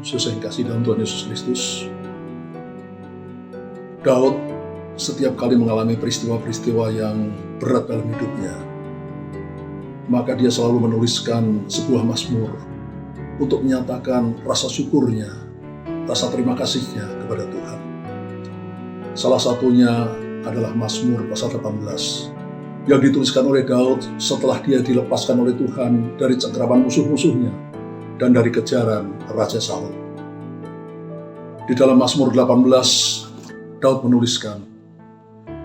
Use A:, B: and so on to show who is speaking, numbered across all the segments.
A: Saudara yang kasih dalam Tuhan Yesus Kristus, Daud setiap kali mengalami peristiwa-peristiwa yang berat dalam hidupnya, maka dia selalu menuliskan sebuah mazmur untuk menyatakan rasa syukurnya, rasa terima kasihnya kepada Tuhan. Salah satunya adalah Mazmur pasal 18 yang dituliskan oleh Daud setelah dia dilepaskan oleh Tuhan dari cengkeraman musuh-musuhnya dan dari kejaran Raja Saul. Di dalam Mazmur 18, Daud menuliskan,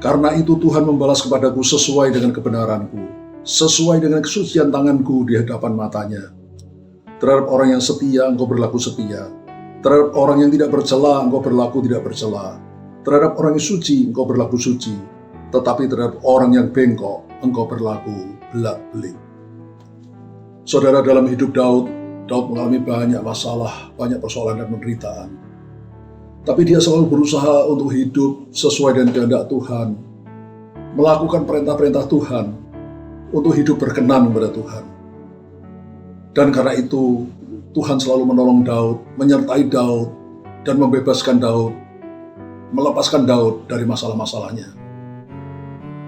A: "Karena itu Tuhan membalas kepadaku sesuai dengan kebenaranku, sesuai dengan kesucian tanganku di hadapan matanya. Terhadap orang yang setia, engkau berlaku setia. Terhadap orang yang tidak bercela, engkau berlaku tidak bercela. Terhadap orang yang suci, engkau berlaku suci. Tetapi terhadap orang yang bengkok, engkau berlaku belak-belik." Saudara, dalam hidup Daud mengalami banyak masalah, banyak persoalan dan penderitaan. Tapi dia selalu berusaha untuk hidup sesuai dengan kehendak Tuhan, melakukan perintah-perintah Tuhan, untuk hidup berkenan kepada Tuhan. Dan karena itu, Tuhan selalu menolong Daud, menyertai Daud, dan membebaskan Daud, melepaskan Daud dari masalah-masalahnya.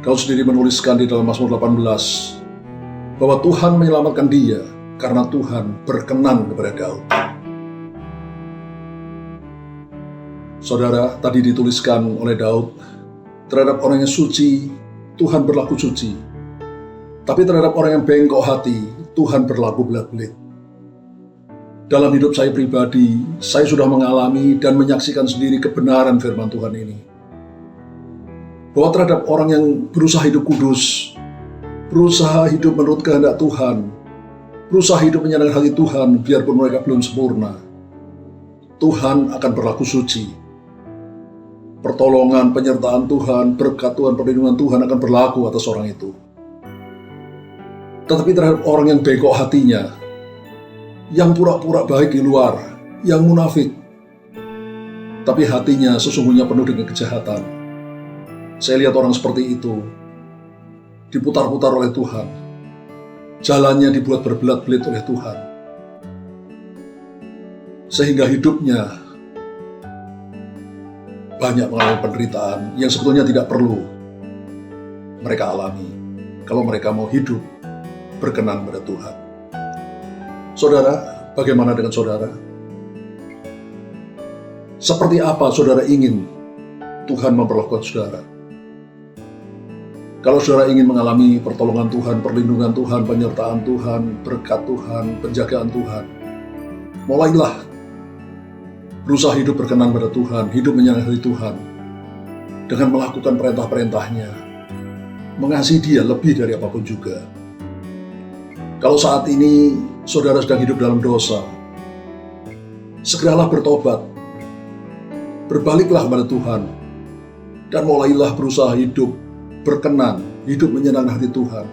A: Daud sendiri menuliskan di dalam Mazmur 18 bahwa Tuhan menyelamatkan dia karena Tuhan berkenan kepada Daud. Saudara, tadi dituliskan oleh Daud, terhadap orang yang suci, Tuhan berlaku suci. Tapi terhadap orang yang bengkok hati, Tuhan berlaku belak-belik. Dalam hidup saya pribadi, saya sudah mengalami dan menyaksikan sendiri kebenaran firman Tuhan ini. Bahwa terhadap orang yang berusaha hidup kudus, berusaha hidup menurut kehendak Tuhan, berusaha hidup menyenangkan hati Tuhan biarpun mereka belum sempurna, Tuhan akan berlaku suci. Pertolongan, penyertaan Tuhan, berkat Tuhan, perlindungan Tuhan akan berlaku atas orang itu. Tetapi terhadap orang yang bengkok hatinya, yang pura-pura baik di luar, yang munafik, tapi hatinya sesungguhnya penuh dengan kejahatan. Saya lihat orang seperti itu diputar-putar oleh Tuhan, jalannya dibuat berbelat-belit oleh Tuhan, sehingga hidupnya banyak mengalami penderitaan yang sebetulnya tidak perlu mereka alami kalau mereka mau hidup berkenan pada Tuhan. Saudara, bagaimana dengan saudara? Seperti apa saudara ingin Tuhan memperlakukan saudara? Kalau saudara ingin mengalami pertolongan Tuhan, perlindungan Tuhan, penyertaan Tuhan, berkat Tuhan, penjagaan Tuhan, mulailah berusaha hidup berkenan pada Tuhan, hidup menyenangkan hati Tuhan, dengan melakukan perintah-perintahnya, mengasihi Dia lebih dari apapun juga. Kalau saat ini saudara sedang hidup dalam dosa, segeralah bertobat, berbaliklah kepada Tuhan, dan mulailah berusaha hidup berkenan, hidup menyenangkan hati Tuhan.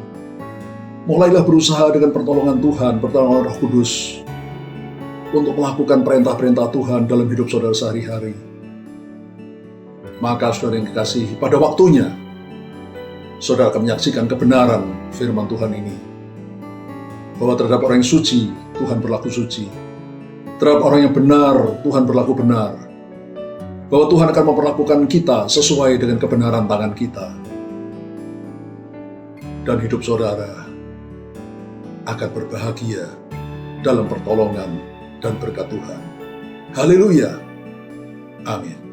A: Mulailah berusaha dengan pertolongan Tuhan, pertolongan Roh Kudus, untuk melakukan perintah-perintah Tuhan dalam hidup saudara sehari-hari. Maka saudara yang kekasih, pada waktunya saudara akan menyaksikan kebenaran firman Tuhan ini, bahwa terhadap orang yang suci, Tuhan berlaku suci. Terhadap orang yang benar, Tuhan berlaku benar. Bahwa Tuhan akan memperlakukan kita sesuai dengan kebenaran tangan kita. Dan hidup saudara akan berbahagia dalam pertolongan dan berkat Tuhan. Haleluya. Amin.